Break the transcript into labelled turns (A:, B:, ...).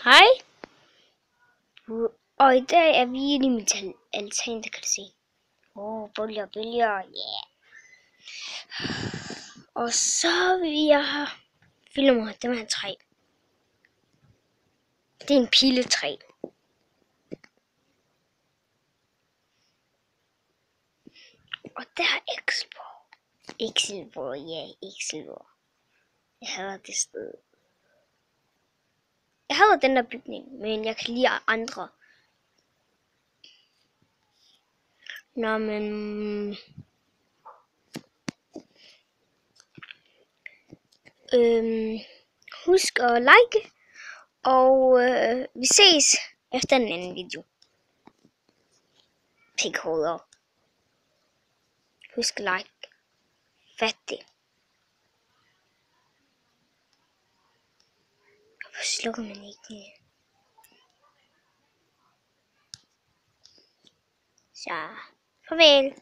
A: Hej. Og i dag er vi inde i mit altan, det kan du se. Bølger, yeah. Og så vil jeg filme mig, det var et træ. Det er en piletræ. Og der er Exelborg, ja, Exelborg. Jeg hader det sted. Jeg hader den der bygning, men jeg kan lide andre. Nå, men... Husk at like, og vi ses efter en anden video. Pikhoveder. Husk at like. Fattig. Hvorfor slukker man ikke? Så, farvel.